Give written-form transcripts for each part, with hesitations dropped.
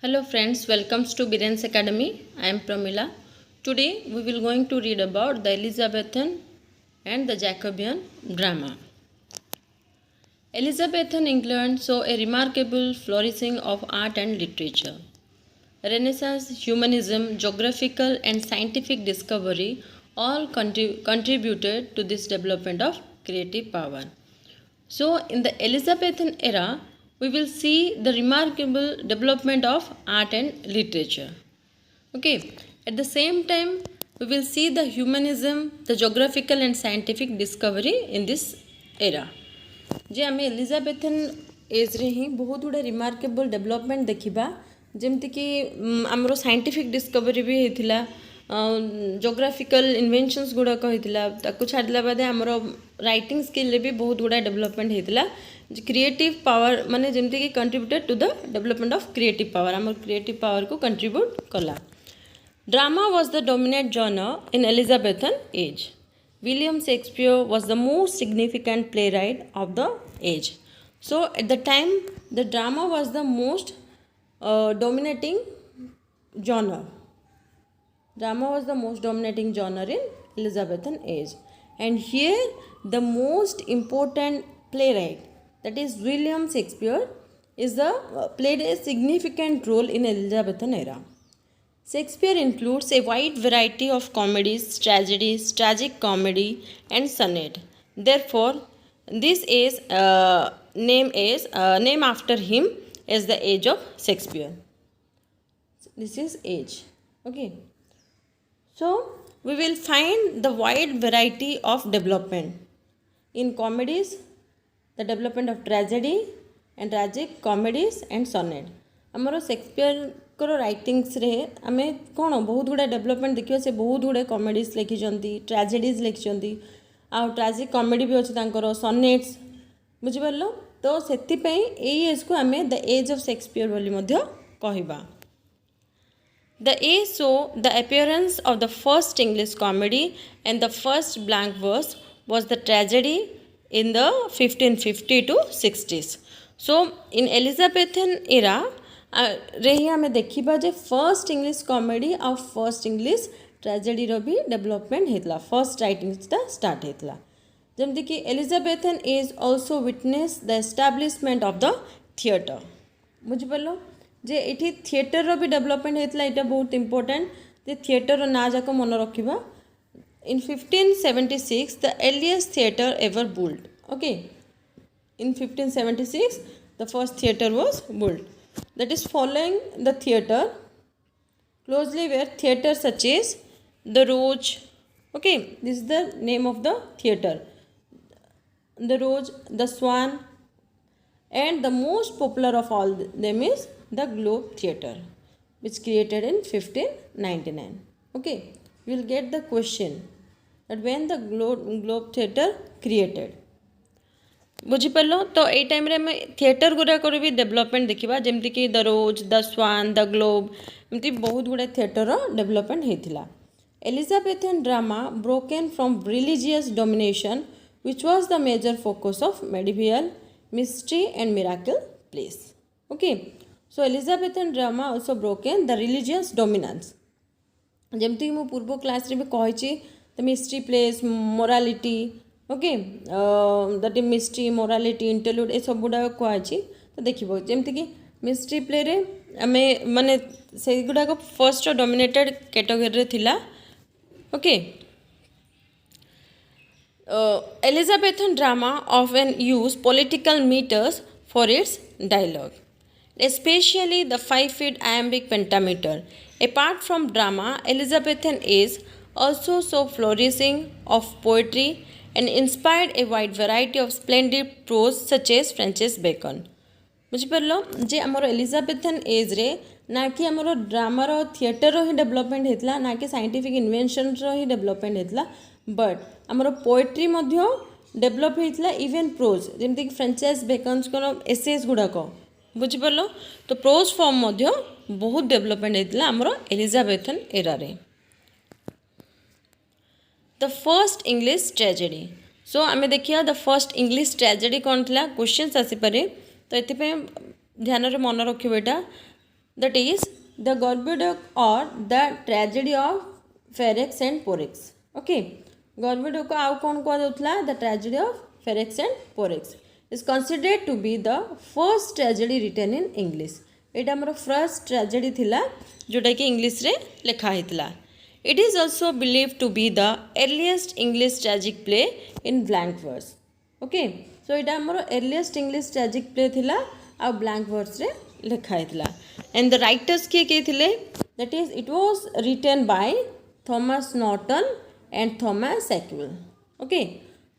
Hello friends, welcome to Biren's Academy. I am Pramila. Today we will going to read about the Elizabethan and the Jacobean drama. Elizabethan England saw a remarkable flourishing of art and literature. Renaissance, humanism, geographical and scientific discovery all contributed to this development of creative power. So, in the Elizabethan era, we will see the remarkable development of art and literature. Okay, at the same time, we will see the humanism, the geographical and scientific discovery in this era. जे आम Elizabethan age रे ही बहुत गुड़ा remarkable development देखा जमती कि आमर scientific discovery भी होता जोग्राफिकल इन्वेंशंस गुड़ाक होता छाड़ा बाद आमर राइटिंग स्किल भी बहुत गुड़ा डेवलपमेंट होता क्रिएटिव पावर माने जमती कि contributed to the development of creative power um creative power को कंट्रीब्यूट कला. Drama was the dominate genre in Elizabethan age. William Shakespeare was the most significant playwright of the age. So at the time the drama was the most dominating genre. Drama was the most dominating genre in Elizabethan age. And here the most important playwright, that is William Shakespeare, played a significant role in Elizabethan era. Shakespeare includes a wide variety of comedies, tragedies, tragic comedy, and sonnet. Therefore, this is name after him as the age of Shakespeare. This is age. Okay. So we will find the wide variety of development in comedies, the development of tragedy and tragic comedies and sonnet. आमर Shakespeare writings रे आमे कौन बहुत गुड़ा development देखिए से बहुत गुड़े कमेडीज लिखिं ट्राजेडीज लिखिं आ ट्राजिक कमेडी भी अच्छे सनेट्स बुझिपार तो से एज को आम द एज ऑफ शेक्सपियर बोली कहबा. The age so the appearance of the first English comedy and the first blank verse was the tragedy in the 1550 to 60s. So in Elizabethan era रे ही आम देखा जे first English comedy आ first English tragedy रो भी development होता first writing start होता जमती कि Elizabethan age also witness the establishment of the theatre. बुझिपार जे ये थिएटर रो भी डेवलपमेंट होता यहाँ बहुत इंपोर्टेंट जे थिएटर ना जाक मन रखा. In 1576 the earliest theatre ever built. Okay, in 1576 the first theatre was built. That is following the theatre closely were theatres such as the Rose. Okay, this is the name of the theatre. The Rose, the Swan, and the most popular of all them is the Globe Theatre, which created in 1599. Okay, you will get the question that when the Globe Theatre created. बुझिपार तो ये time रे theatre गुड़ाक भी development देखा जमती कि the Rose, the Swan, the Globe एमती बहुत गुड़ा थिएटर डेवलपमेंट होता. Elizabethan drama broken from religious domination which was the major focus of medieval mystery and miracle plays. Okay, so Elizabethan drama also broken the religious dominance जमती मु पूर्व class रे भी कही the mystery plays morality. Okay, that is mystery morality interlude ए सब गुड़ा कहुई तो देखो जमती कि मिस्ट्री प्ले रे आम माने से गुड़ाक फर्स्ट डोमिनेटेड कैटेगरी थिला. Okay, Elizabethan drama often use political metres for its dialogue, especially the 5-feet iambic pentameter. Apart from drama, Elizabethan age also saw flourishing of poetry and inspired a wide variety of splendid prose such as Francis Bacon. बुझिपार जे आमर Elizabethan age रे ना कि आमर ड्रामार theatre ही development होता ना कि scientific invention ही development होता बट आमर पोएट्री डेवलप होता इवेन प्रोज जमती कि फ्रांसिस बेकन्स एसेज गुड़ाक बुझिपार तो प्रोज फॉर्म बहुत डेवलपमेंट होता आमर एलिजाबेथन एरा रे. The first English tragedy. So आम देखिए द फर्स्ट इंग्लिश ट्रेजेडी कौन थी क्वेश्चन आसीपे तो ये ध्यान मन रखिए यहाँ that is the Gorboduc or the tragedy of Ferrex and Porrex. Okay, Gorboduc को आउ कौन कह जाउथला the tragedy of Ferrex and Porrex is considered to be the first tragedy written in English. एटा हमर first tragedy थिला जोटा कि English रे लिखा हितला. It is also believed to be the earliest English tragic play in blank verse. Okay, so एटा हमर earliest English tragic play थिला आ blank verse रे लिखा हितला. And the writers किए थिले, that is it was written by Thomas Norton and Thomas Sackville. Okay,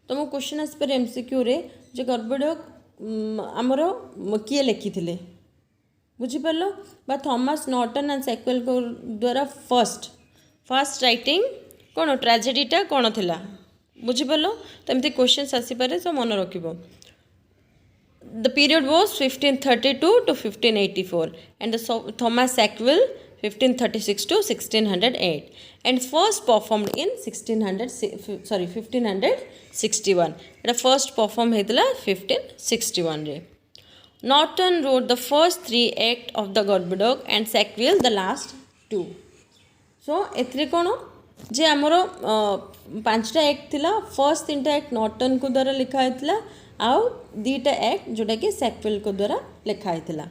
तो मो question आस पर MCQ रे जे गर्बोडक हमर किए लिखी थिले बुझी परलो बा थॉमस नॉर्टन एंड सैक्वेल को द्वारा फर्स्ट राइटिंग कौन ट्रेजेडीटा कौन थिला बुझी परलो तो एमती क्वेश्चंस आसी पारे तो मन रखिबो. The period was 1532 to 1584 and the Thomas Sackville 1536 to 1608 and first performed in 1561. It first performed हेतला 1561 रे. Norton wrote the first 3 acts of the Gorboduc and Sackville the last 2. So एथरे कोन जे हमरो 5टा एक्ट थिला first 3टा act Norton को द्वारा लिखा हेतला आउ 2टा act जोटा कि सैक्वेल को द्वारा लिखा हेतला.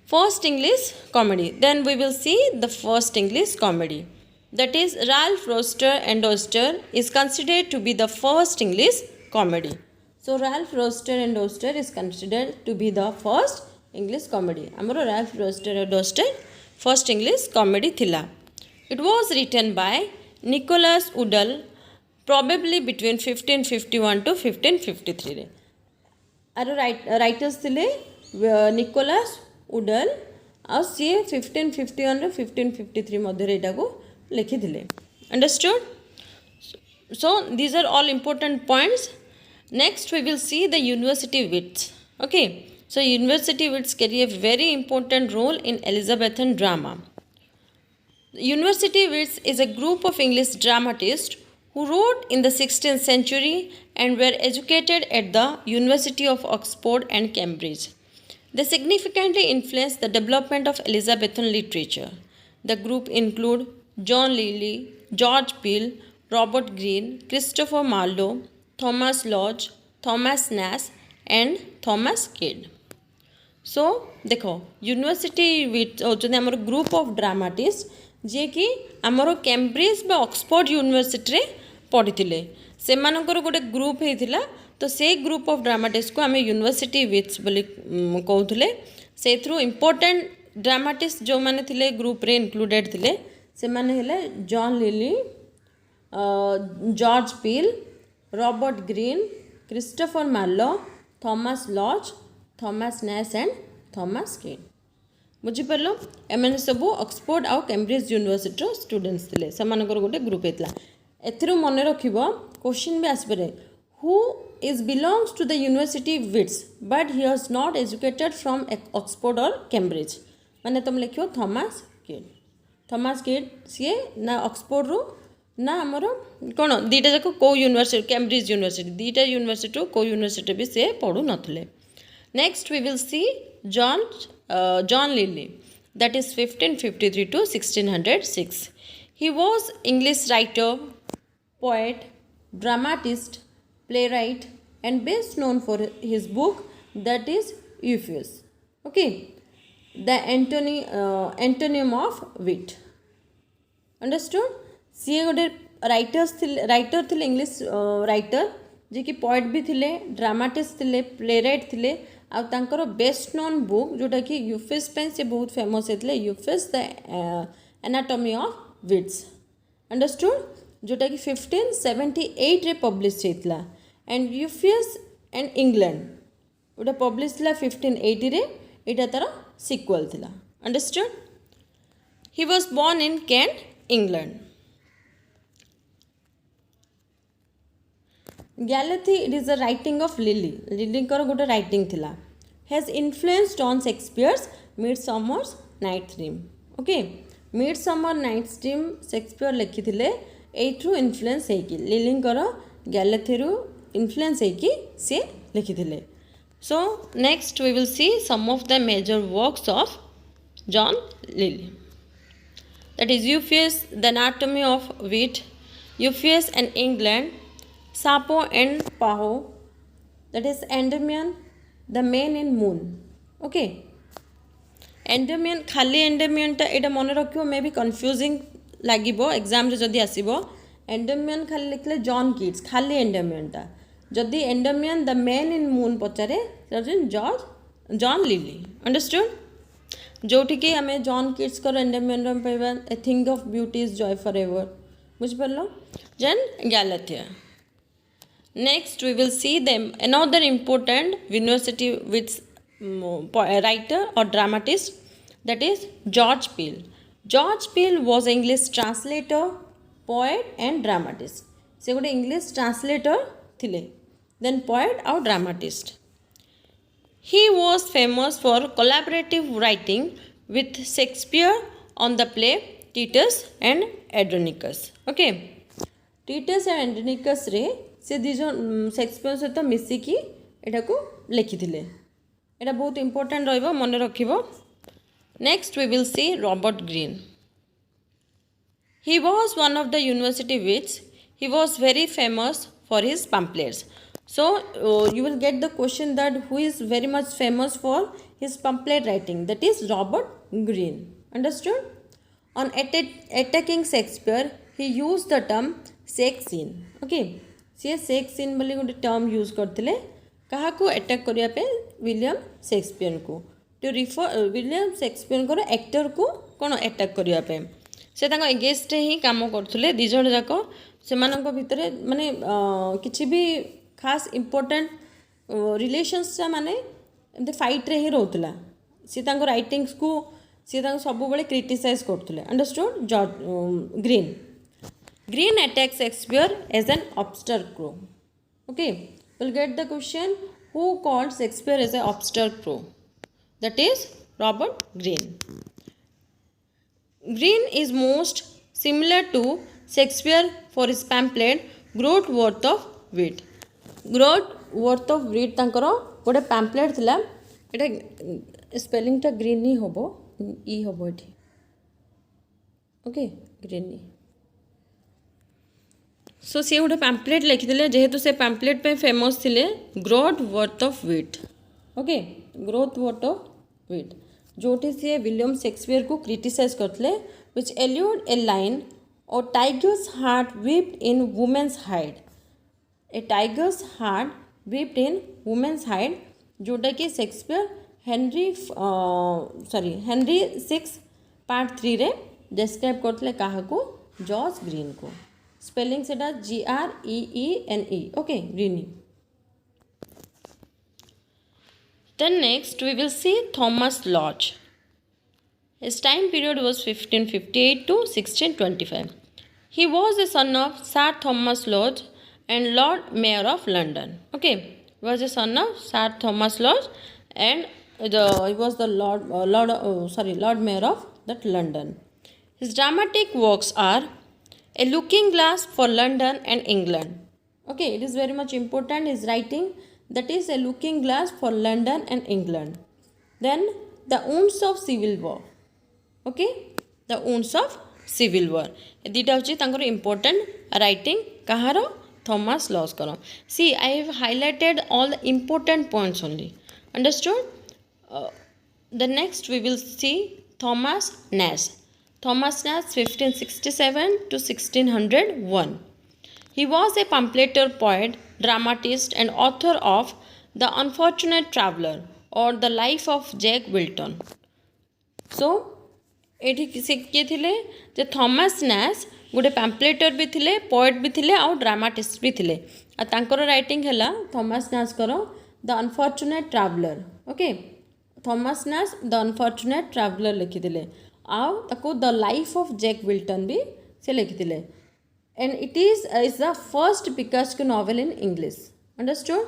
First English comedy. Then we will see the first English comedy. That is Ralph Roster and Oster is considered to be the first English comedy. So Ralph Roster and Oster is considered to be the first English comedy. Amaro Ralph Roster and Oster first English comedy thila. It was written by Nicholas Udall probably between 1551 to 1553. Aro writers thile Nicholas Udall और सी 1551 रे 1553 मध्य एटा को लिखि थिले. Understood? So these are all important points. Next we will see the university wits. Okay, so university wits carry a very important role in Elizabethan drama. University wits is a group of English dramatists who wrote in the 16th century and were educated at the University of Oxford and Cambridge. They significantly influenced the development of Elizabethan literature. The group include John Lilly, George Peele, Robert Greene, Christopher Marlowe, Thomas Lodge, Thomas Nash and Thomas Kidd. So देखो university होचने हमर group of dramatist जे कि हमर Cambridge बा Oxford university रे पढ़िथिले से मानकर गोटे group हेतिला तो से ग्रुप ऑफ ड्रामाटिस्ट को आम यूनिवर्सिटी विट्स बोली कहूले से थ्रू इम्पोर्टेंट ड्रामाटिस्ट जो माने थिले ग्रुप रे इंक्लूडेड थिले से माने हेले John Lyly, George Peele, Robert Greene, Christopher Marlowe, Thomas Lodge, Thomas Nashe and Thomas Kyd. बुझीपार एम सब ऑक्सफोर्ड आउ कैम्ब्रिज यूनिवर्सिटी स्टूडेंट्स थिले से गोटे ग्रुप होता. एथिरू मन रखिब क्वेश्चन भी आसपे who is belongs to the university wits but he was not educated from Oxford or Cambridge माने तुम लिखो थॉमस किड सी ना ऑक्सफोर्ड रू ना आमर कौन दीटा जाक कौ यूनिवर्सिटी कैम्ब्रिज यूनिवर्सिटी दीटा यूनिवर्सिटी कौ यूनिवर्सिटी भी सी पढ़ु नथिले. Next we will see John Lyly that is 1553 to 1606. He was English writer, poet, dramatist, playwright and best known for his book that is Euphues. Okay, the antonym of wit. Understood? सी गोटे writer थिले English writer जे कि poet भी थिले, dramatist थिले, playwright थिले आ तांकर best known book जोटा कि यूफिस पे से बहुत फेमस होते Euphues the anatomy of wits. Understood? जोटा कि 1578 रे पब्लिश होता एंड यूफियस एंड इंग्लैंड गोटे पब्लिश थी 1580 रे एटा तार सिक्वल थिला. Understood? He was born in Kent, England. Galathea it is the writing of Lyly गोटे राइटिंग थिला. Has influenced on Shakespeare's Midsummer's Night Dream. Okay, Midsummer Night Dream Shakespeare लिखिथिले एथ्रू इन्फ्लुएंस हेकी लिलींकर गैलेथीरू इन्फ्लुएंस हेकी से लिखिथिले. So next we will see some of the major works of John Lilly. That is Euphues, The Anatomy of Wheat, Euphues and England, Sappho and Paho, that is Endymion, The Man in Moon. Okay. Endymion, खाली Endymion टा एटा मन रखियो मे भी confusing लागिबो exam रे जदी आसीबो Endymion खाली लिखले John Keats खाली Endymion टा जदी Endymion the man in moon पचारे जॉन लिली अंडरस्टूड जोठी कि आमे जॉन किट्स कर Endymion रे पाइबा a thing of beauty is joy forever बुझ परलो then Galathea. Next we will see them another important university with writer or dramatist, that is George Peele. George Peele was English translator, poet and dramatist. Se gote English translator thile, then poet or dramatist. He was famous for collaborative writing with Shakespeare on the play Titus and Andronicus. Okay, Titus and Andronicus रे से दी जन Shakespeare सहित मिसिकी एटा को लिखिथिले. एटा बहुत important रहइबो मन रखिबो. Next we will see Robert Greene. He was one of the university which he was very famous for his pamphlets. So you will get the question that who is very much famous for his pamphlet writing, that is Robert Greene. Understood? On attacking Shakespeare he used the term sex scene. Okay, C sex scene बोली गोटे term use करते क्या attack करने William Shakespeare को to refer William Shakespeare को actor को कौन attack करने से एगेस्ट ही काम करते दिज जाक से भितर माने किसी भी खास इम्पोर्टेंट रिलेशन्स माने एमती फाइट रे ही रोला सी राइटिंग्स को सी सब क्रिटिसाइज करते. Understood? George green. Greene attacks Shakespeare as an obstacle. Okay, we'll get the question who called Shakespeare as an obstacle. That is Robert Greene. Greene is most similar to Shakespeare for his pamphlet Growth Worth of Wit. Growth Worth of Wit तांकर गोटे pamphlet थिला. एटा spelling टा green ही होबो ई होबो एठी. Okay, green ही. सो सी गोटे pamphlet लिखिले जेहेतु से पैम्पलेट पे फेमस थिले Groatsworth of Wit. Okay, Groatsworth of Wit जोटी सी विलियम शेक्सपियर को क्रिटिसाइज करते विच एल्यूड ए लाइन और tiger's heart whipped in women's hide. A tiger's heart whipped in women's hide जोटा कि Shakespeare Henry 6 part 3 रे describe करते क्या जॉर्ज ग्रीन को. स्पेलिंग से GREENE. Okay, Greene. Then next we will see Thomas Lodge. His time period was 1558 to 1625. He was the son of Sir Thomas Lodge and Lord Mayor of London. Okay, he was the son of Sir Thomas Lodge and he was the Lord Mayor of that London. His dramatic works are A Looking Glass for London and England. Okay, it is very much important his writing, that is A Looking Glass for London and England. Then The Wounds of Civil War. Okay, The Wounds of Civil War. दीटा होची तांकर important writing कहारो Thomas Lodge करो. See, I have highlighted all the important points only. Understood? The next we will see Thomas Nash. Thomas Nash 1567 to 1601. He was a pamphleteer, poet, dramatist and author of The Unfortunate Traveller or The Life of Jack Wilton. So, एठी से किए थिले जे Thomas Nash गोटे पैम्पलेटर भी थिले, poet भी थिले और ड्रामाटिस्ट भी थिले. आ तांकर राइटिंग हैला थॉमस नैश करो the unfortunate traveller. Okay, Thomas Nash the unfortunate traveller लिखि दिले. आउ ताको the life of Jack Wilton भी से लिखिले. And it is the first picaresque novel in English. Understood?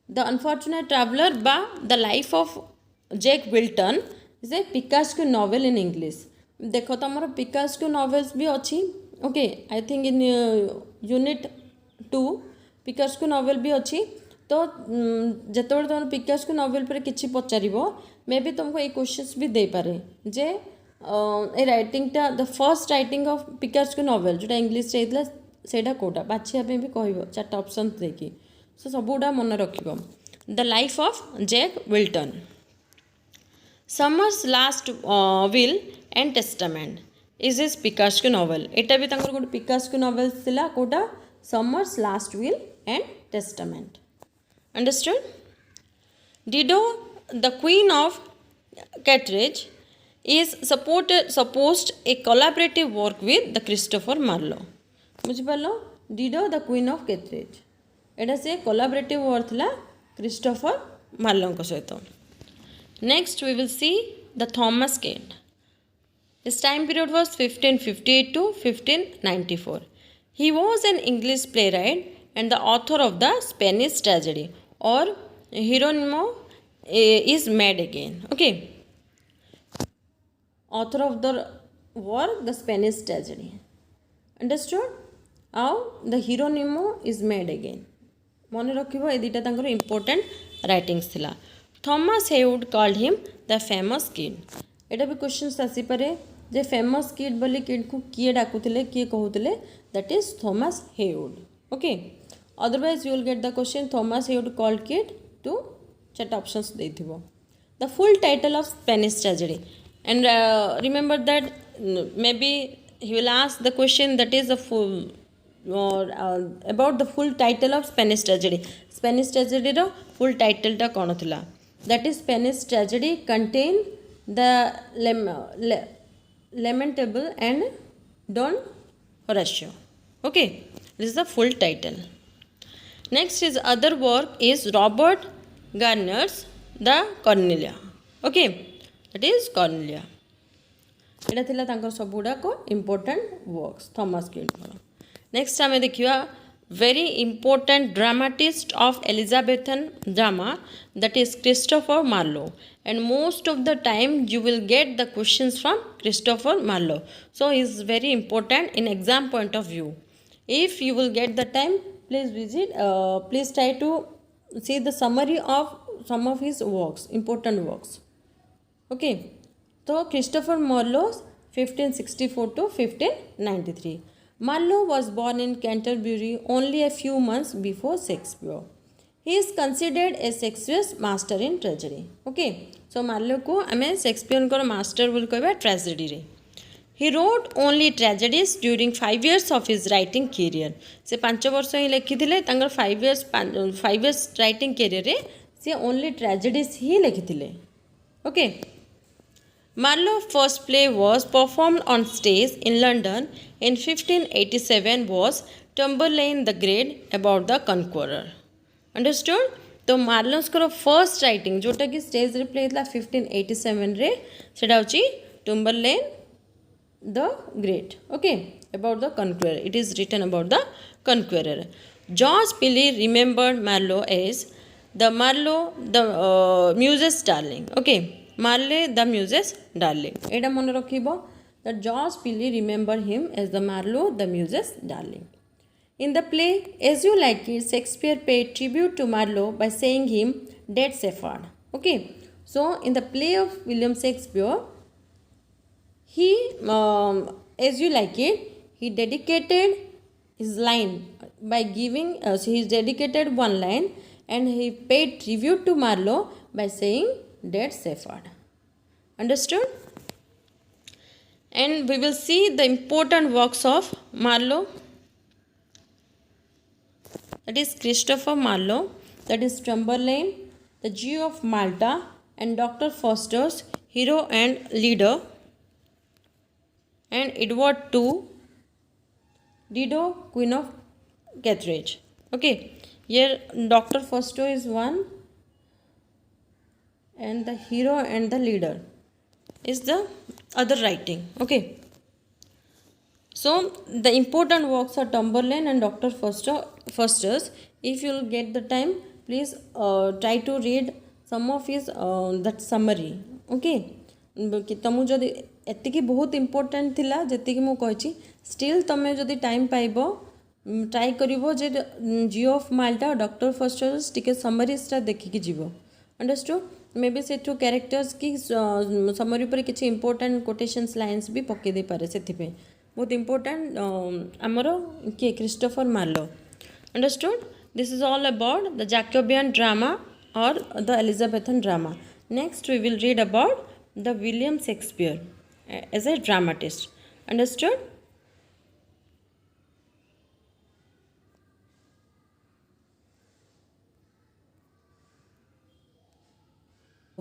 The unfortunate traveller बा the life of Jack Wilton is a picaresque novel in English. देख तुम पिकासो नॉवेल्स भी अच्छी. Okay, I think in unit 2 picaresque novel भी अच्छी. तो जितेबाला तुम Picasso novel पर किसी पचार मे बी तुमको ये क्वेश्चंस भी दे पारे जे ए राइटिंगटा the first writing of picaresque novel जोटा इंग्लिश होता सेटा कोटा बाछिया भी कह चार्टा ऑप्शन देखिए सो सबूटा मन रख the life of Jack Wilton Summer's last will and testament is is picaresque novel एटा भी गोटे पिकासो नोवेल थिला कोटा Summer's last will and testament understood Dido the queen of Carthage is supposed a collaborative work with the Christopher Marlowe बुझी पालो Dido the queen of Carthage एटा से collaborative work थिला Christopher Marlowe को सहित next we will see the Thomas Kate his time period was 1558 to 1594 he was an English playwright and the author of the Spanish tragedy or Hieronimo is mad again okay author of the war the Spanish tragedy understood how the Hieronimo is mad again मन रखिबो ए दुटा तांकर important writings थिला Thomas Heywood called him the famous Kyd एटा भी questions आसी पारे जे फेमस किड बोली किड को किए डाकुथिले किए कहउथिले that is Thomas Heywood okay otherwise you will get the question Thomas Hewood called kid to chat options देथिबो the full title of Spanish tragedy and remember that maybe he will ask the question that is the full or about the full title of Spanish tragedy ro full title ta kono thila that is Spanish tragedy contain the lamentable and Don Horatio okay this is the full title next his other work is Robert Garner's The Cornelia okay that is Cornelia एटा थिला तांकर सब गुडा को important works Thomas kid next आमे देखिया very important dramatist of Elizabethan drama that is Christopher Marlowe and most of the time you will get the questions from Christopher Marlowe so he is very important in exam point of view if you will get the time please visit please try to see the summary of some of his works important works okay so Christopher Marlowe 1564 to 1593 Marlowe was born in Canterbury only a few months before Shakespeare he is considered a Shakespeare's master in tragedy okay so Marlowe को हमें Shakespeare को master बोल कहबा tragedy रे He wrote only tragedies during 5 years of his writing career. से 5 वर्ष ही लिखिथिले तांगर 5 years writing career रे से only tragedies he लिखिथिले. Okay. Marlowe's first play was performed on stage in London in 1587 was Tamburlaine the Great about the Conqueror. Understood? तो Marlowe's को first writing जोटा कि stage रे play था 1587 रे सेटा होची Tamburlaine the Great okay about the Conqueror it is written about the Conqueror George Pilley remembered Marlowe as the Marlowe the Muse's darling okay Marlowe the Muse's darling एटा मन रखिबो that George Pilley remembered him as the Marlowe the Muse's darling in the play As You Like It Shakespeare paid tribute to Marlowe by saying him dead Shepherd okay so in the play of William Shakespeare he As You Like It he dedicated his line by giving so he dedicated one line and he paid tribute to Marlowe by saying dead Shepherd understood and we will see the important works of Marlowe that is Christopher Marlowe that is Tamburlaine the Jew of Malta and Dr. Foster's hero and leader and Edward II, Dido, Queen of Carthage. Okay, here Dr. Foster is one, and the hero and the leader is the other writing. Okay, so the important works are Tamburlaine and Dr. Foster's. If you will get the time, please try to read some of his that summary. Okay, तुम जदि एतिकी बहुत important थिला जति कि मु कहिछि still तमे जदि time पाइबो ट्राई करिवो जे Jew of Malta doctor Faustus टिके समरीजटा देखिकी जीवो अंडरस्टूड मे बी सेठू कैरेक्टर्स की समरी पर किसी इंपोर्टेंट कोटेशंस लाइन्स भी पकई दे पारे से बहुत इंपोर्टेंट आमर किए Christopher Marlowe understood this is all about the Jacobean drama और the Elizabethan drama next we will read about the William Shakespeare as a dramatist understood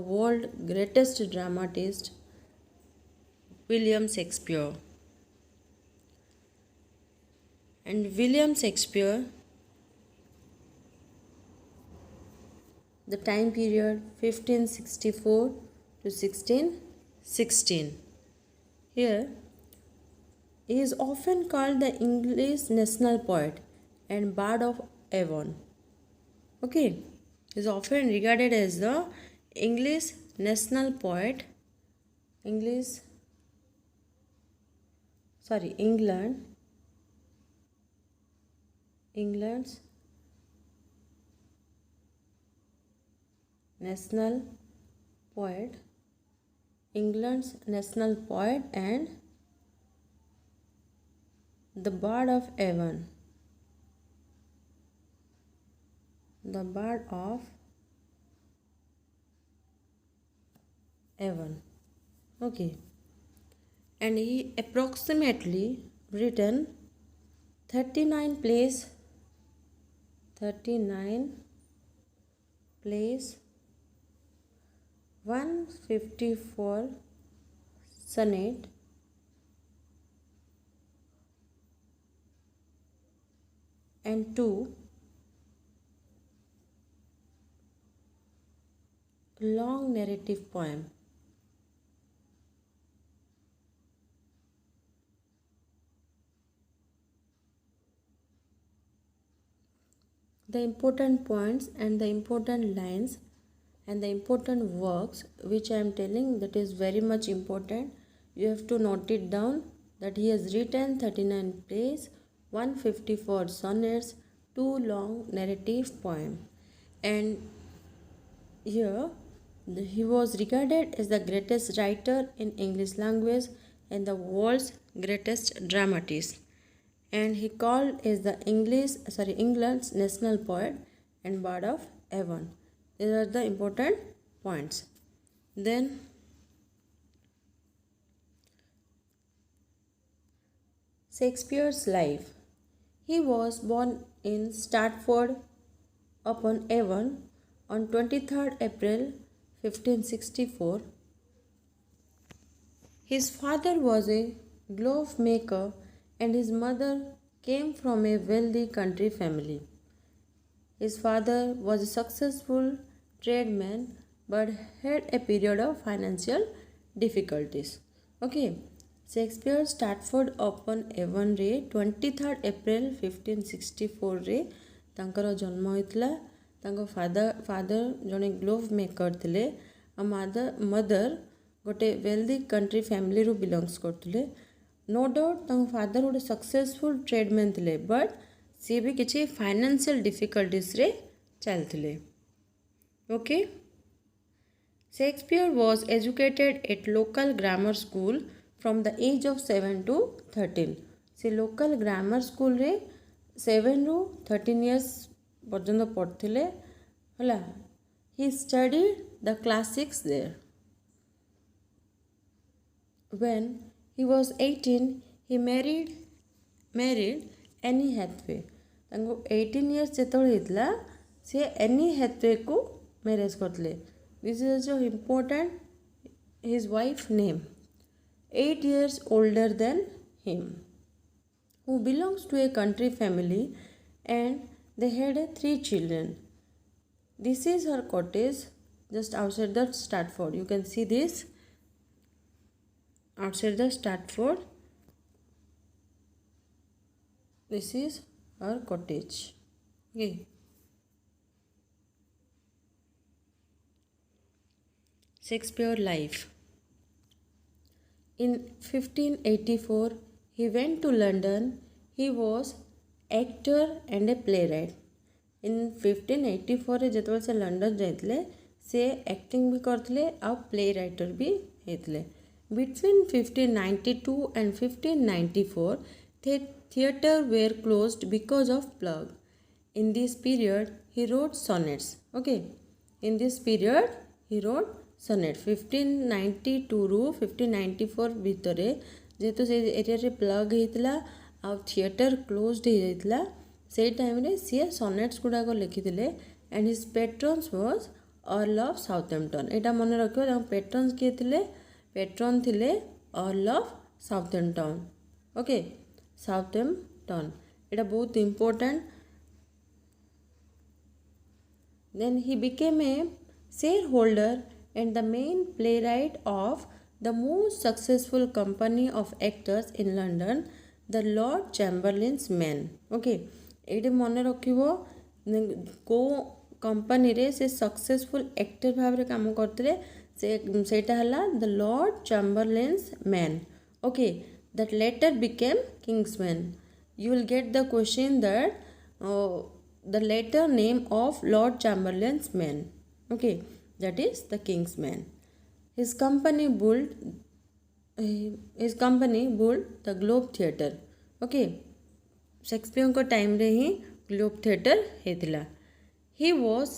world greatest dramatist William Shakespeare. And William Shakespeare, the time period 1564 to 1616. Here he is often called the English national poet and bard of Avon. Okay, he is often regarded as the English national poet, England's national poet, England's national poet and the bard of Avon, the bard of Avon. Okay, and he approximately written 39 plays 154 sonnet and 2 long narrative poem. The important points and the important lines and the important works which I am telling, that is very much important. You have to note it down that he has written 39 plays, 154 sonnets, 2 long narrative poems, and here he was regarded as the greatest writer in English language and the world's greatest dramatist, and he called as the England's national poet and bard of Avon. These are the important points. Then Shakespeare's life. He was born in Stratford upon Avon on 23rd April 1564. His father was a glove maker and his mother came from a wealthy country family. His father was a successful tradesman but had a period of financial difficulties. Okay, Shakespeare Stratford upon Avon रे 23rd April 1564 रे तांकर जन्म होइतला. तांको father जने glove maker थिले आ mother गोटे wealthy country family रू बिलोंग्स करथिले. नो डाउट तांको फादर गोटे सक्सेसफुल ट्रेडमैन थिले बट सी भी किसी फाइनेंशियल डिफिकल्टीज रे चलथिले. Okay, Shakespeare was educated at local grammar school from the age of 7 to 13. से लोकल ग्रामर स्कूल रे 7 ରୁ 13 years पर्यंत पढ़थिले हला. He studied the classics there. When he was 18, he married Annie Hathaway. तांको 18 years जेतोळे हितला से any Hathaway को marriage करथले. This is also important. His wife name 8 years older than him, who belongs to a country family, and they had 3 children. This is her cottage just outside the Stratford. You can see this outside the Stratford. This is her cottage. Okay. Shakespeare life. In 1584, he went to London. He was actor and a playwright in 1584 रे जेतबेले से London जाइतले से acting भी करथिले आ play writer भी हेतले between 1592 and 1594 theatre were closed because of plague. In this period he wrote sonnets. Okay, in this period he wrote sonnet 1592 ରୁ 1594 ଭିତରେ ଯେହେତୁ ସେ ଏରିଆରେ ପ୍ଲଗ୍ ହେଇଥିଲା ଆଉ थिएटर क्लोज्ड हो जाइଥିଲା ସେଇ ଟାଇମ୍ରେ ସିଏ ସନେଟ୍ସ ଗୁଡ଼ାକ ଲେଖିଥିଲେ and his patrons was Earl of Southampton एटा मन रखियो ताଙ୍କ पेट्रन्स किए थे पेट्रन थे Earl of Southampton okay Southampton एटा बहुत important then he became a shareholder and the main playwright of the most successful company of actors in London the Lord Chamberlain's man okay ये मन रखियो को company रे से successful actor भाव रे काम करते सेटा हला the Lord Chamberlain's man okay that later became King's man you will get the question that the later name of Lord Chamberlain's man okay that is the King's man his company built the Globe theatre okay Shakespeare को time रे ही Globe theatre हेतिला He was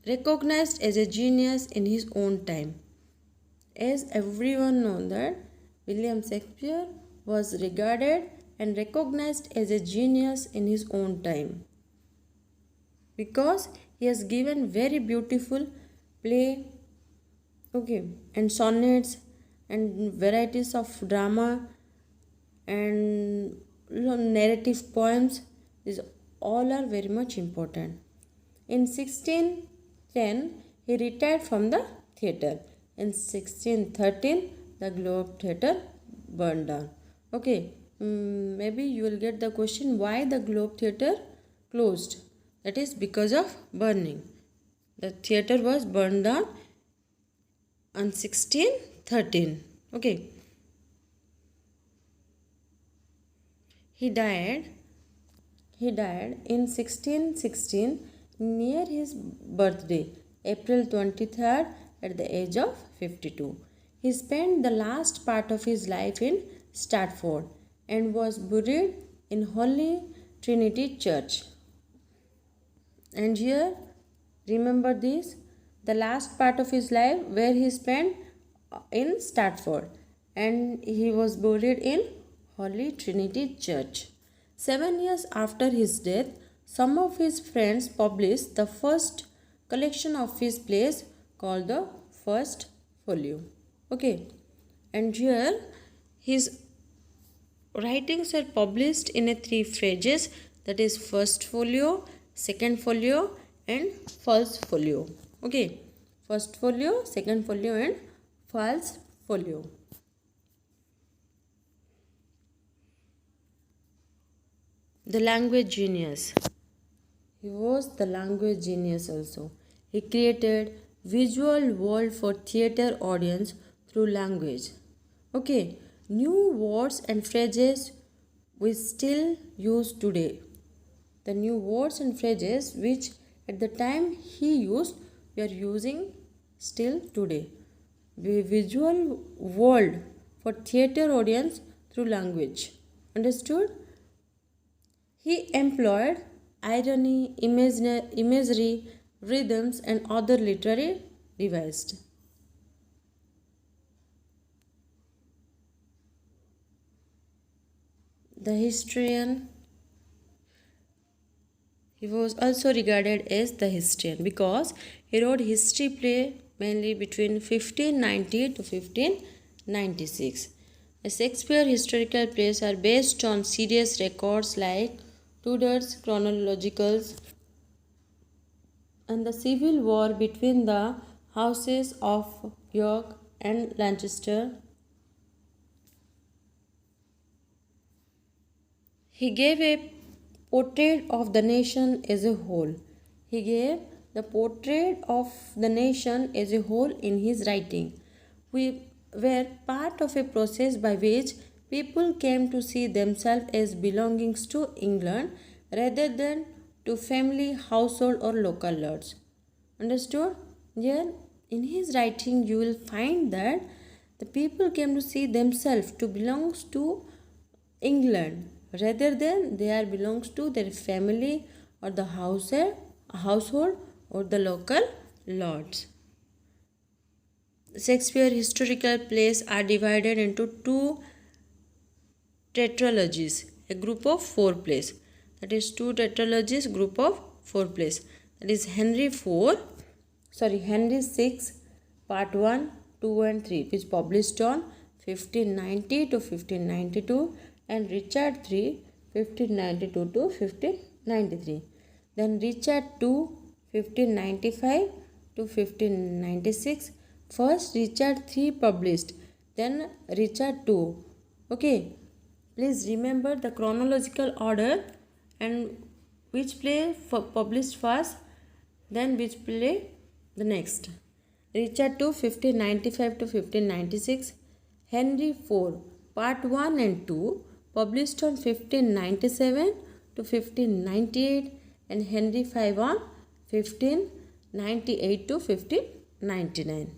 recognized as a genius in his own time. As everyone knows that William Shakespeare was regarded and recognized as a genius in his own time because he has given very beautiful play okay and sonnets and varieties of drama and narrative poems. These all are very much important. In 1610, he retired from the theatre. In 1613, the Globe Theatre burned down. Okay, maybe you will get the question why the Globe Theatre closed. That is because of burning. The theatre was burned down on 1613. Okay. He died in 1616 near his birthday, April 23rd, at the age of 52. He spent the last part of his life in Stratford and was buried in Holy Trinity Church. And here, remember this, the last part of his life where he spent in Stratford and he was buried in Holy Trinity Church. 7 years after his death, some of his friends published the first collection of his plays called the First Folio. Okay, and here his writings are published in a 3 phases, that is First Folio, Second Folio and False Folio. Okay, First Folio, Second Folio and False Folio. The language genius. He was the language genius also. He created visual world for theatre audience through language. Okay, new words and phrases we still use today. The new words and phrases which at the time he used we are using still today. Visual world for theatre audience through language. Understood? He employed irony, imagery, rhythms and other literary devices. The historian. He was also regarded as the historian because he wrote history play mainly between 1590 to 1596. The Shakespeare historical plays are based on serious records like Tudor's chronologicals and the civil war between the houses of York and Lancaster. He gave a portrait of the nation as a whole. He gave the portrait of the nation as a whole in his writing. We were part of a process by which people came to see themselves as belonging to England, rather than to family, household, or local lords. Understood? Here, in his writing, you will find that the people came to see themselves to belongs to England rather than they are belongs to their family or the household or the local lords. Shakespeare historical plays are divided into two tetralogies, a group of four plays. That is two tetralogies, group of four plays. That is Henry 6, part 1, 2 and 3, which published on 1590 to 1592, and Richard 3, 1592 to 1593. Then Richard 2, 1595 to 1596. First Richard 3 published, then Richard 2. Okay, please remember the chronological order and which play published first, then which play the next. Richard 2, 1595 to 1596. Henry 4, part 1 and 2, published on 1597 to 1598, and Henry 5 on 1598 to 1599.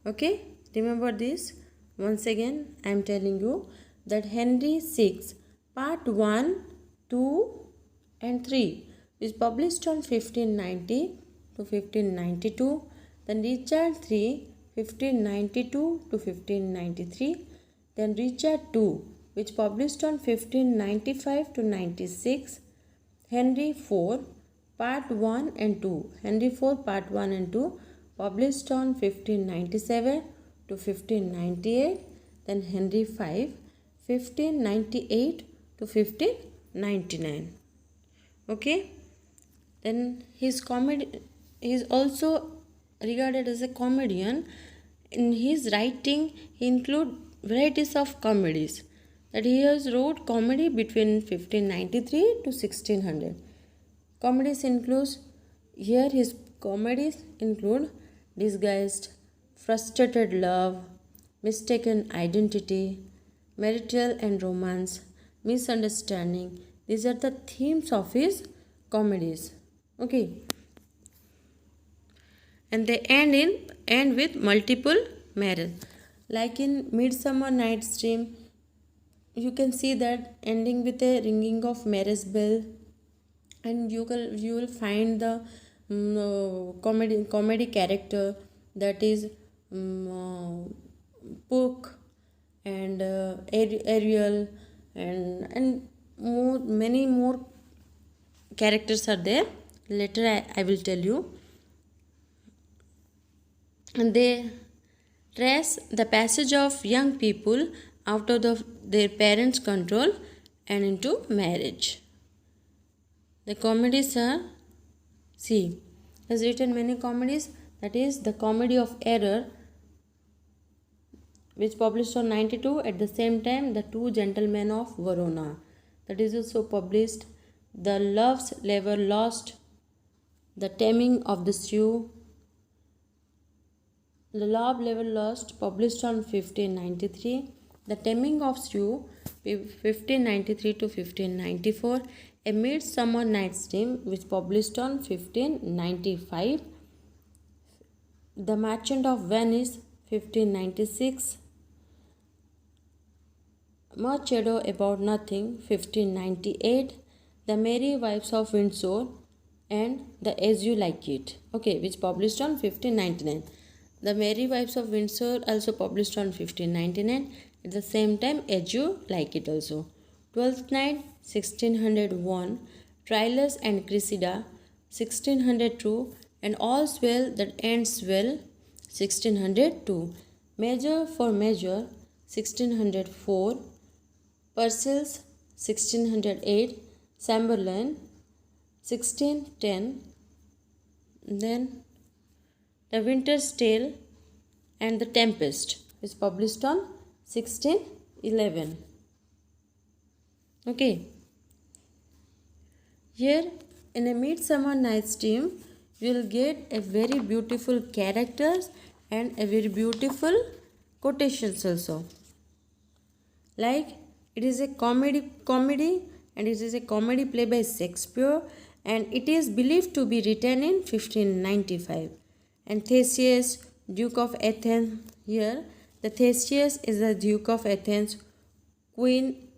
Okay, remember this. Once again, I am telling you that Henry 6, part 1, 2 and 3 is published on 1590 to 1592. Then Richard 3, 1592 to 1593. Then Richard 2, which published on 1595 to 96. Henry 4, part 1 and 2. Henry 4, part 1 and 2 published on 1597 to 1598. Then Henry 5, 1598 to 1599. Okay. Then his comedy is also regarded as a comedian. In his writing, he include varieties of comedies. That he has wrote comedy between 1593 to 1600. Comedies includes, here his comedies include Disguised, Frustrated Love, Mistaken Identity, Marital and Romance, Misunderstanding. These are the themes of his comedies. Okay. And they end with multiple marriage. Like in Midsummer Night's Dream, you can see that ending with a ringing of marriage bell, and you will find the comedy character, that is Puck and Ariel and many more characters are there. Later I will tell you. And they trace the passage of young people out of their parents' control and into marriage. The comedies are, see, has written many comedies. That is the Comedy of Error, which published on 92. At the same time, The Two Gentlemen of Verona, that is also published. The Love's Lever Lost, The Taming of the Shrew, The Love Lever Lost, published on 1593. The Taming of Shrew, 1593 to 1594. A Midsummer Night's Dream, which published on 1595. The Merchant of Venice, 1596. Much Ado About Nothing, 1598. The Merry Wives of Windsor and The As You Like It, okay, which published on 1599. The Merry Wives of Windsor also published on 1599. At the same time, As You Like It also. Twelfth Night, 1601. Troilus and Cressida, 1602. And All's Well That Ends Well, 1602. Measure for Measure, 1604. Purcell's, 1608. Chamberlain, 1610. Then The Winter's Tale and The Tempest is published on 1611. Okay. Here in A Midsummer Night's Dream, you will get a very beautiful characters and a very beautiful quotations also. Like it is a comedy and it is a comedy play by Shakespeare, and it is believed to be written in 1595. And Theseus, Duke of Athens, here the Theseus is the Duke of Athens, Queen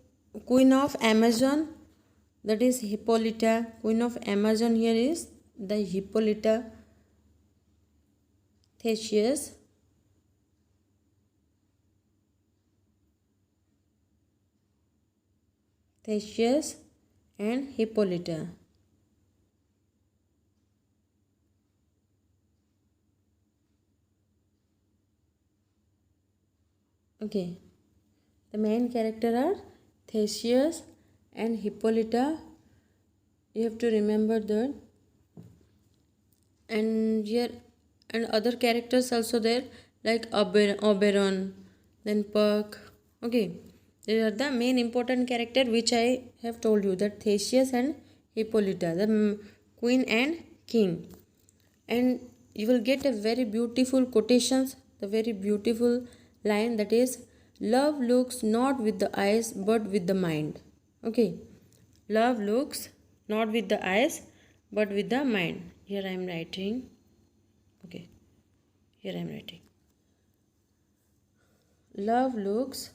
of Amazon, that is Hippolyta. Queen of Amazon here is the Hippolyta. Theseus. Theseus and Hippolyta. Okay, the main character are Theseus and Hippolyta. You have to remember that. And here and other characters also there, like Oberon, then Puck. Okay, these are the main important character which I have told you, that Theseus and Hippolyta, the queen and king. And you will get a very beautiful quotations, the very beautiful line, that is, love looks not with the eyes but with the mind. Okay, love looks not with the eyes but with the mind. Here I am writing. Okay, here I am writing. Love looks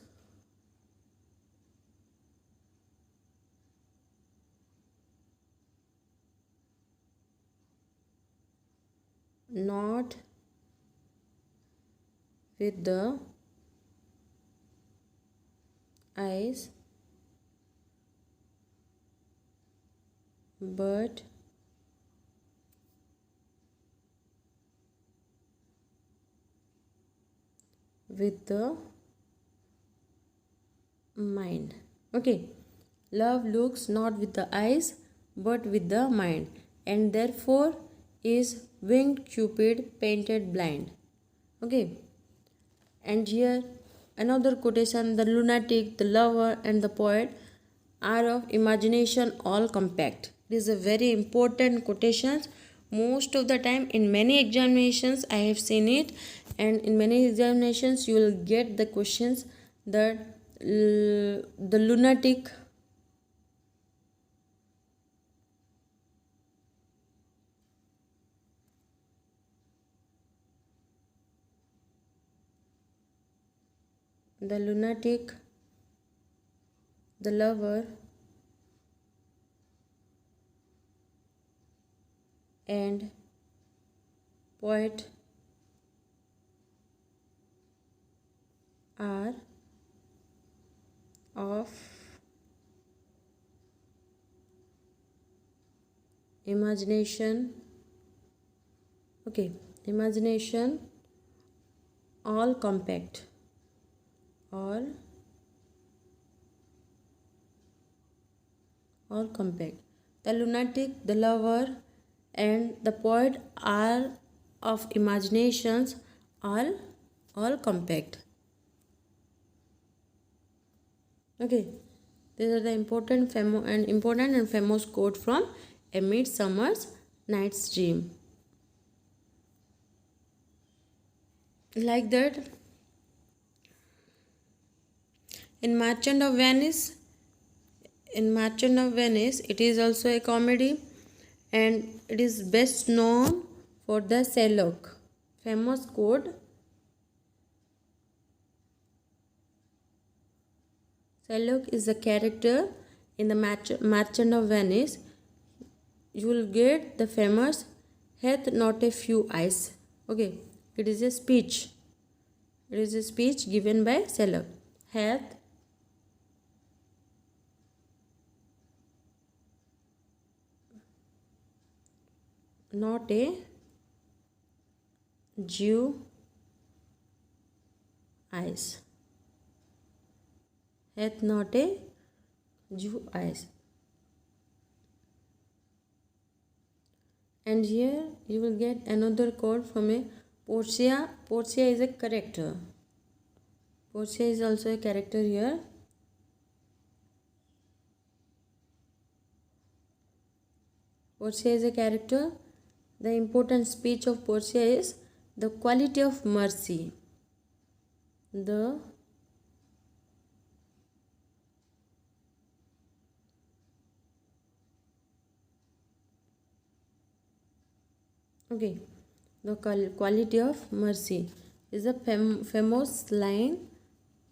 not with the eyes but with the mind. Okay, love looks not with the eyes but with the mind, and therefore is winged Cupid painted blind. Okay, and here another quotation, the lunatic, the lover, and the poet are of imagination all compact. It is a very important quotation. Most of the time in many examinations I have seen it, and in many examinations you will get the questions that the lunatic, the lunatic, the lover, and poet are of imagination. Okay, imagination all compact, all compact. The lunatic, the lover, and the poet are of imaginations all compact. Okay, these are the important and famous quote from A Midsummer's Night's Dream. Like that, in Merchant of Venice, it is also a comedy, and it is best known for the Shylock famous quote. Shylock is a character in the Merchant of Venice. You will get the famous "hath not a few eyes." Okay, it is a speech. It is a speech given by Shylock. Hath not a Jew eyes. Hath not a Jew eyes. And here you will get another quote from a Portia. Portia is a character. Portia is also a character here. Portia is a character. The important speech of Portia is the quality of mercy. The Okay, the quality of mercy is a famous line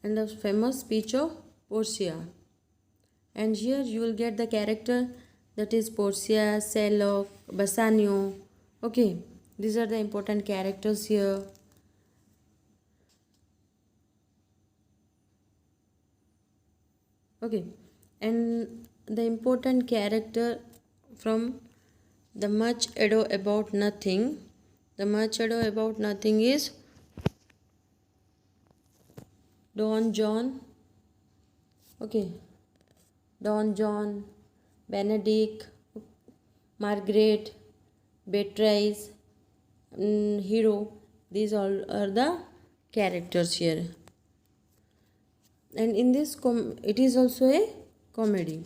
and the famous speech of Portia. And here you will get the character, that is Portia, Shylock, Bassanio. Okay, these are the important characters here. Okay, and the important character from the Much Ado About Nothing. The Much Ado About Nothing is Don John. Okay, Don John, Benedict, Margaret, Beatrice, Hero. These all are the characters here. And in this, it is also a comedy.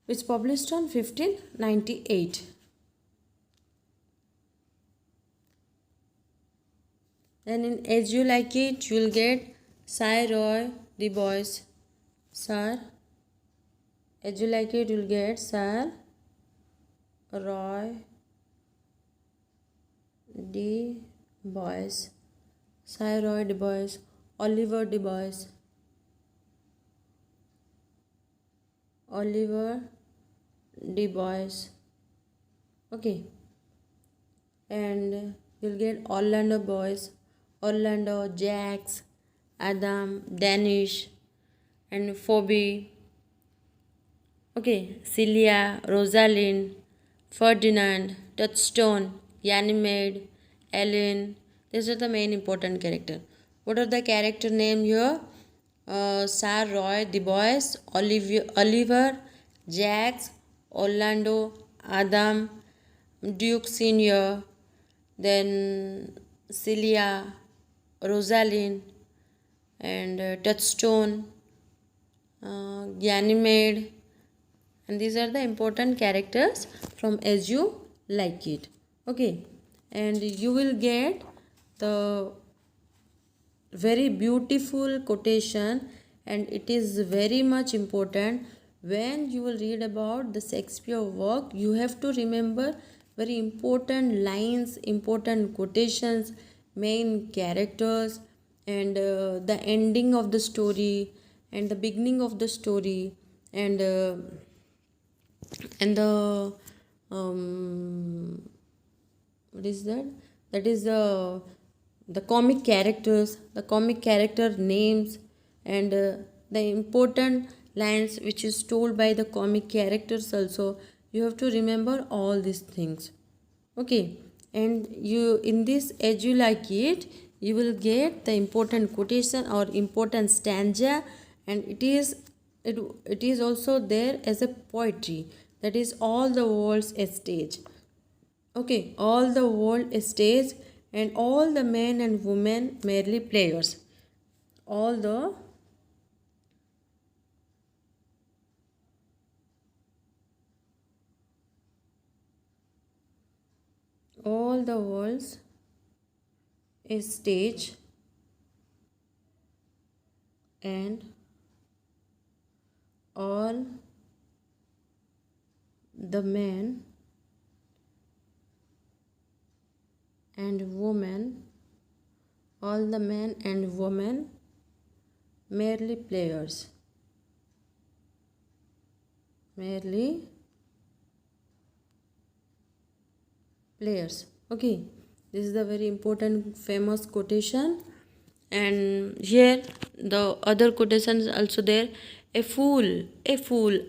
It's published on 1598. And in As You Like It, you will get Sir Roy Du Bois. Sir, As You Like It, you will get Sir Roy Du Bois. Sir Roy Du Bois. Oliver Du Bois. Oliver Du Bois. Okay. And you'll get Orlando Boys, Orlando, Jax, Adam, Danish, and Phoebe. Okay, Celia, Rosalind, Ferdinand, Touchstone, Ganymede, Ellen. These are the main important character. What are the character name here? Sir Roy Du Bois, Oliver, Jax, Orlando, Adam, Duke Senior, then Celia, Rosalind, and Touchstone, Ganymede, and these are the important characters from As You Like It. Okay, and you will get the very beautiful quotation, and it is very much important when you will read about the Shakespeare work. You have to remember very important lines, important quotations, main characters, and the ending of the story and the beginning of the story, and the what is that, that is the comic characters, the comic character names, and the important lines which is told by the comic characters also. You have to remember all these things. Okay, and you in this As You Like It, you will get the important quotation or important stanza, and it is also there as a poetry, that is all the world's a stage. Okay, all the world is stage and all the men and women merely players. All the world's is stage, and all the men and women, all the men and women merely players, merely players. Okay, this is the very important famous quotation. And here the other quotation is also there. A fool,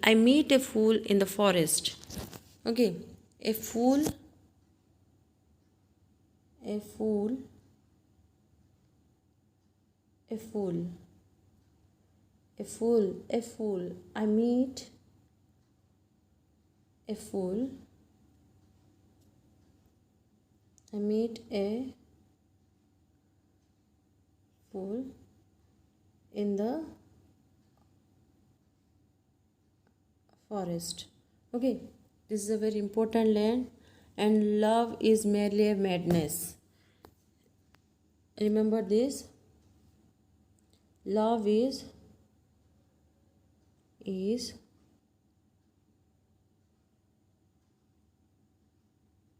I meet a fool in the forest. Okay, a fool, a fool, a fool, a fool, I meet a fool, I meet a fool in the forest. Okay, this is a very important line. And love is merely a madness. Remember this. Love is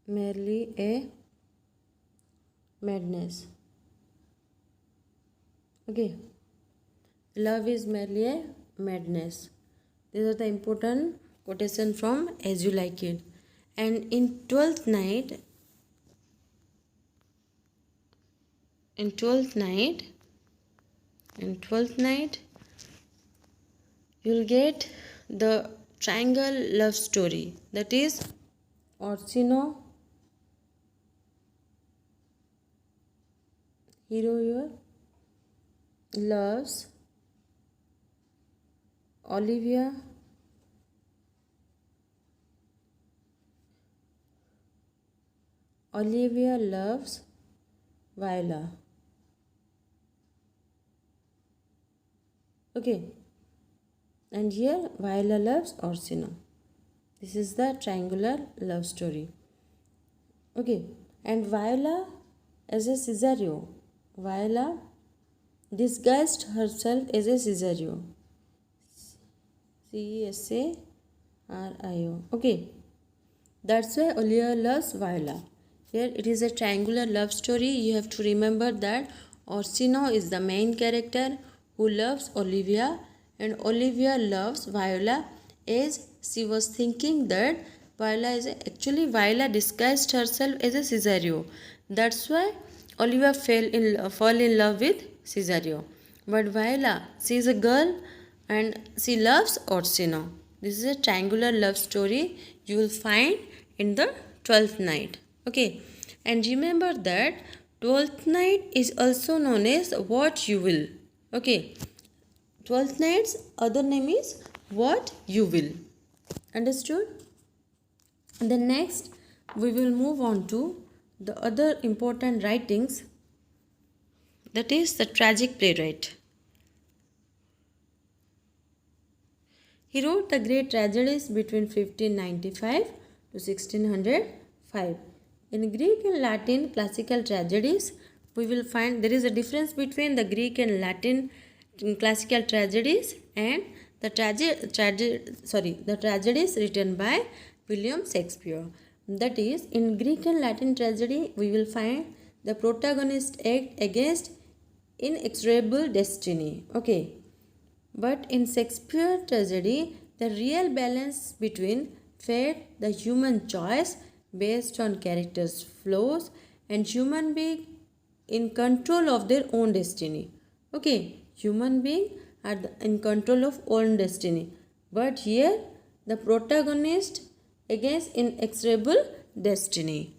merely a madness. Okay, love is merely a madness. These are the important quotation from As You Like It. And in 12th night, in 12th night, you'll get the triangle love story, that is Orsino, hero here, loves Olivia, Olivia loves Viola. Okay, and here Viola loves Orsino. This is the triangular love story. Okay, and Viola as a Cesario. Viola disguised herself as a Cesario. Cesario. Okay, that's why Olivia loves Viola. Here it is a triangular love story. You have to remember that Orsino is the main character who loves Olivia, and Olivia loves Viola as she was thinking that Viola disguised herself as a Cesario. That's why Olivia fall in love with Cesario. But Viola, she is a girl and she loves Orsino. This is a triangular love story you will find in the 12th night. Okay, and remember that 12th night is also known as what you will. Okay, 12th night's other name is what you will. Understood? And then next we will move on to the other important writings, that is the tragic playwright. He wrote the great tragedies between 1595 to 1605. In Greek and Latin classical tragedies, we will find there is a difference between the Greek and Latin classical tragedies and the tragedies written by William Shakespeare. That is, in Greek and Latin tragedy, we will find the protagonist act against inexorable destiny. Okay. But in Shakespeare tragedy, the real balance between fate, the human choice based on characters' flaws, and human being in control of their own destiny. Okay, human being are in control of own destiny. But here, the protagonist against inexorable destiny.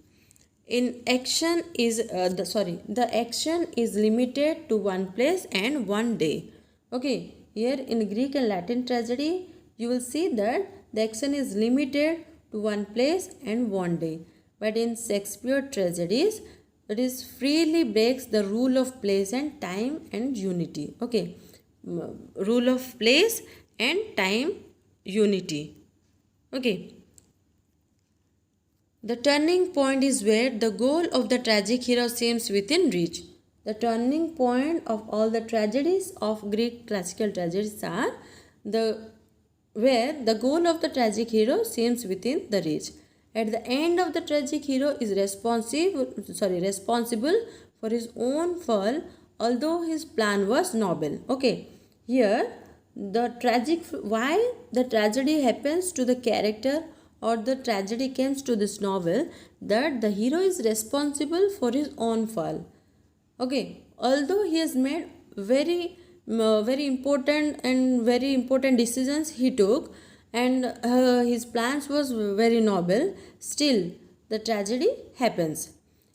In action is the action is limited to one place and one day. Okay, here in Greek and Latin tragedy, you will see that the action is limited to one place and one day. But in Shakespeare tragedies, it is freely breaks the rule of place and time and unity. Okay, rule of place and time unity. Okay. The turning point is where the goal of the tragic hero seems within reach. The turning point of all the tragedies of Greek classical tragedies are where the goal of the tragic hero seems within the reach. At the end of the tragic hero is responsible for his own fall, although his plan was noble. Okay, here why the tragedy happens to the character or the tragedy comes to this novel, that the hero is responsible for his own fall. Okay, although he has made very important decisions he took, and his plans was very noble, still the tragedy happens.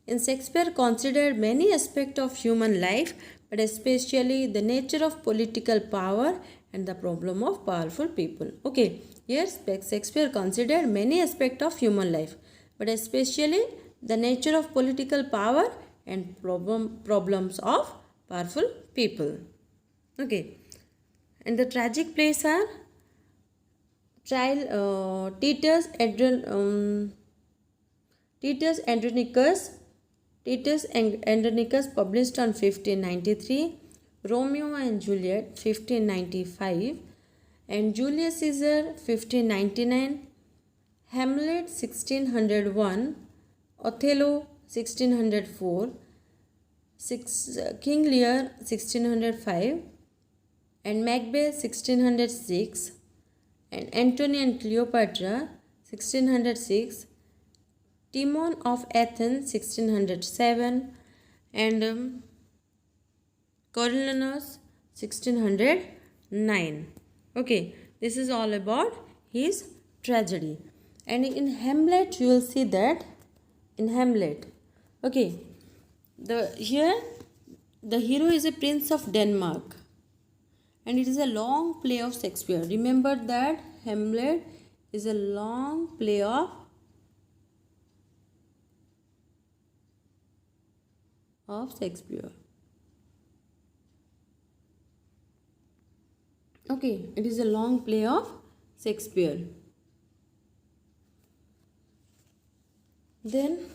In Shakespeare considered many aspects of human life, but especially the nature of political power and the problem of powerful people. Okay, here Shakespeare considered many aspects of human life, but especially the nature of political power and problems of powerful people. Okay, and the tragic plays are Titus Andronicus published on 1593, Romeo and Juliet 1595, and Julius Caesar 1599, Hamlet 1601, Othello 1604, King Lear 1605, and Macbeth 1606, and Antony and Cleopatra 1606, Timon of Athens 1607, and Coriolanus 1609. Okay, this is all about his tragedy. And in Hamlet you will see that in Hamlet, okay, here the hero is a prince of Denmark, and it is a long play of Shakespeare. Remember that Hamlet is a long play of Shakespeare. Okay, it is a long play of Shakespeare. Then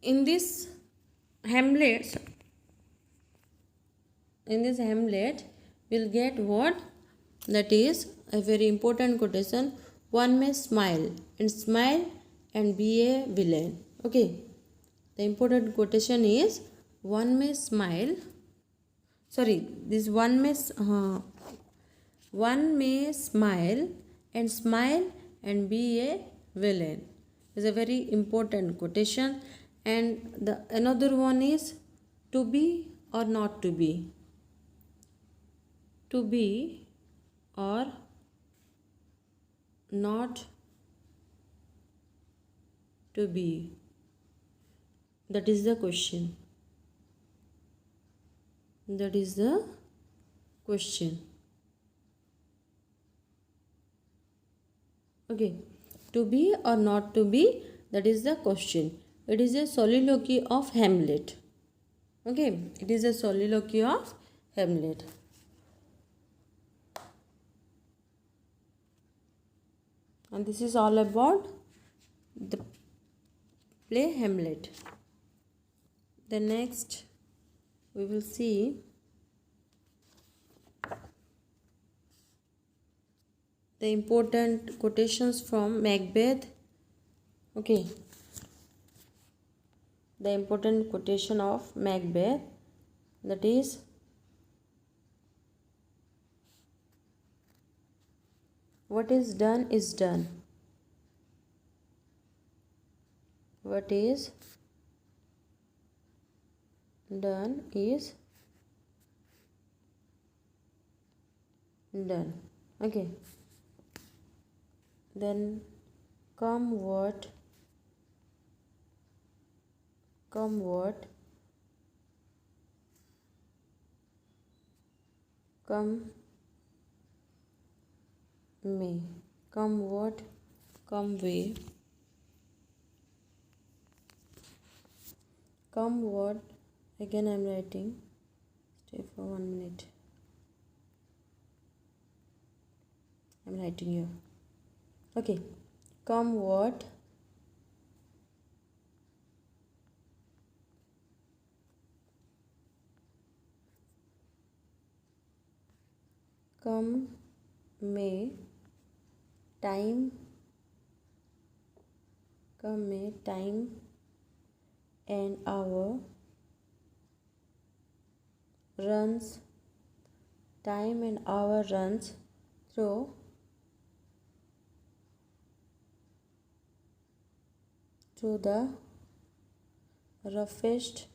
in this Hamlet, we'll get what? That is a very important quotation. One may smile and be a villain. Okay, the important quotation is one may smile. Sorry, this one may smile and be a villain is a very important quotation. And the another one is to be or not to be. To be or not to be. That is the question. That is the question. Okay, to be or not to be, that is the question. It is a soliloquy of Hamlet. Okay, it is a soliloquy of Hamlet. And this is all about the play Hamlet. The next we will see the important quotations from Macbeth. Okay, the important quotation of Macbeth, that is what is done is done. What is done is done. Okay, then come what come may, come what come way, come what, again I am writing, stay for 1 minute, I am writing here. Okay, come what come may, time and hour runs, time and hour runs through the roughest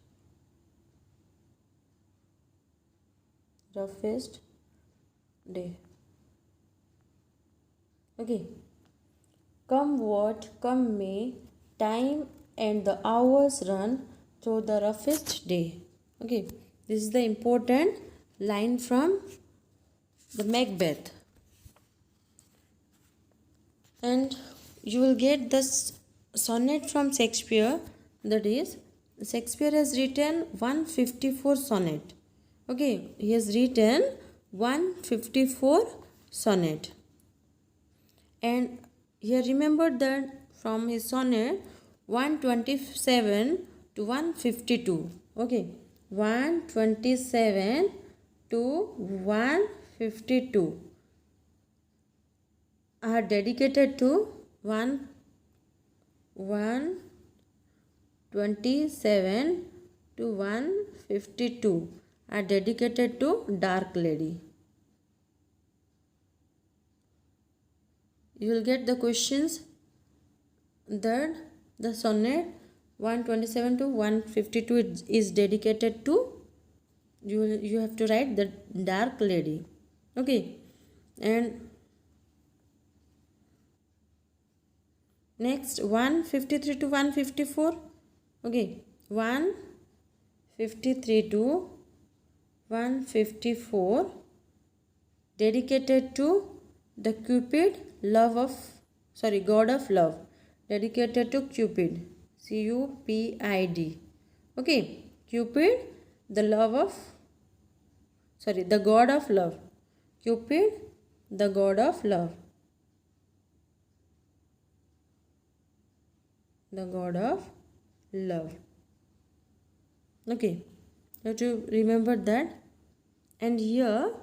day. Okay, come what come may, time and the hours run through the roughest day. Okay, this is the important line from the Macbeth. And you will get this sonnet from Shakespeare, that is Shakespeare has written 154 sonnet. Okay, he has written 154 sonnet. And here remember that from his sonnet 127 to 152. Okay, 127 to 152 are dedicated to one 127 to 152 are dedicated to Dark Lady. You will get the questions that the sonnet 127 to 152 is dedicated to. You have to write the Dark Lady. Okay, and next 153 to 154. Okay, 153 to 154 dedicated to the God of love, dedicated to Cupid, Cupid. Okay, Cupid, the God of love. Cupid, the God of love. The God of love. Okay, you have to remember that. And here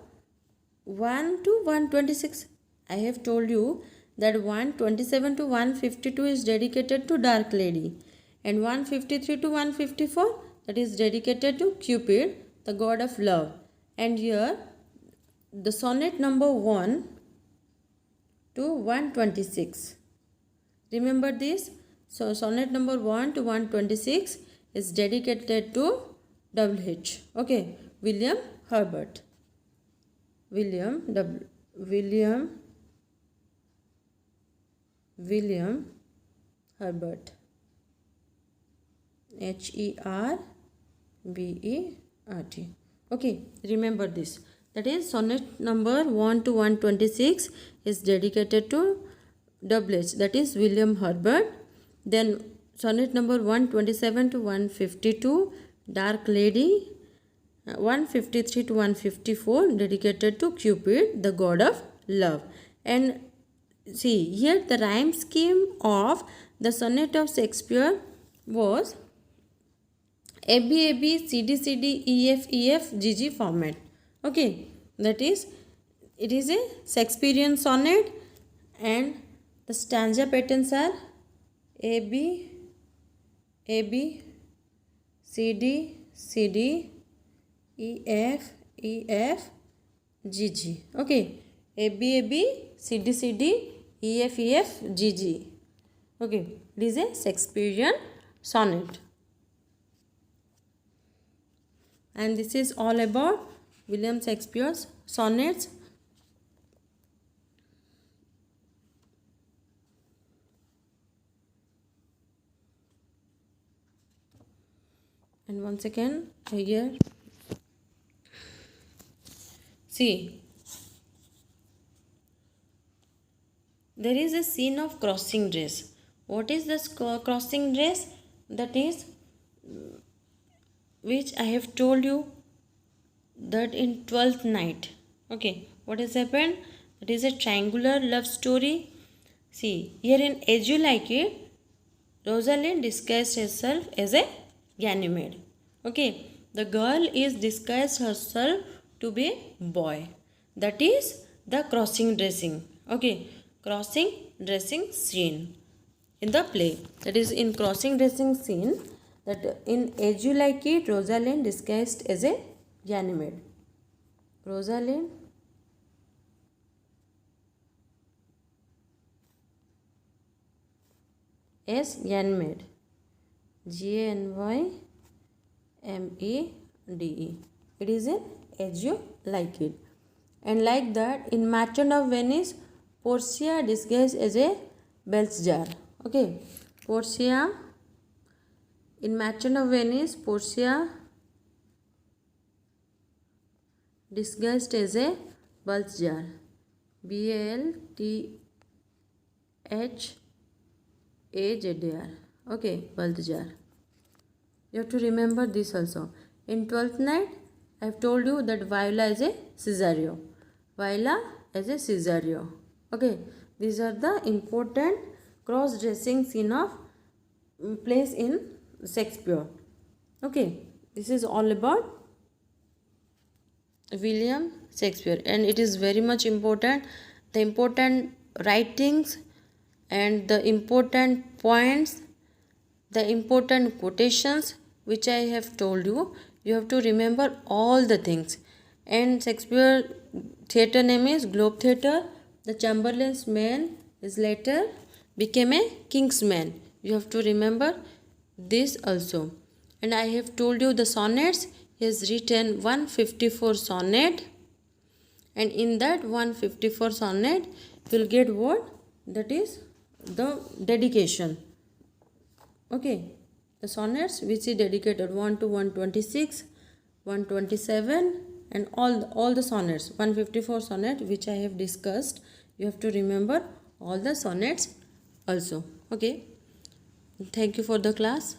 1 to 126, I have told you that 127 to 152 is dedicated to Dark Lady, and 153 to 154, that is dedicated to Cupid, the God of love. And here the sonnet number 1 to 126. Remember this. So sonnet number 1 to 126 is dedicated to WH. Okay, William Herbert. William Herbert. Herbert. Okay, remember this. That is sonnet number 1 to 126 is dedicated to WH, that is William Herbert. Then sonnet number 127 to 152, Dark Lady. 153 to 154 dedicated to Cupid, the God of love. And see, here the rhyme scheme of the sonnet of Shakespeare was AB, CD, EF, GG format. Okay, that is, it is a Shakespearean sonnet, and the stanza patterns are AB, CD, EF, GG. Okay, AB, CD, EF, GG. Okay, it is a Shakespearean sonnet. And this is all about William Shakespeare's sonnets. And once again, here, see, there is a scene of crossing dress. What is this crossing dress? That is, which I have told you, that in 12th night. Okay, what has happened? It is a triangular love story. See, here in As You Like It, Rosalind disguised herself as a Ganymede. Okay, the girl is disguised herself to be a boy. That is the crossing dressing. Okay, crossing dressing scene in the play. That is, in crossing dressing scene, that in As You Like It, Rosalind disguised as a Ganymede. Rosalind as Ganymede. Ganymede. It is in As You Like It. And like that, in Merchant of Venice, Portia disguised as a Belshazzar. Okay, Portia, in Merchant of Venice, Portia disguised as a Belshazzar. Belshazzar. Okay, Belshazzar. You have to remember this also. In 12th night, I have told you that Viola is a Cesario. Okay, these are the important cross-dressing scene of plays in Shakespeare. Okay, this is all about William Shakespeare, and it is very much important. The important writings and the important points the important quotations which I have told you. You have to remember all the things. And Shakespeare theatre name is Globe Theatre. The Chamberlain's man is later became a king's man. You have to remember this also. And I have told you the sonnets. He has written 154 sonnet, and in that 154 sonnet you will get what? That is the dedication. Okay, the sonnets which is dedicated 1 to 126, 127, and all the sonnets, 154 sonnet which I have discussed. You have to remember all the sonnets also. Okay, thank you for the class.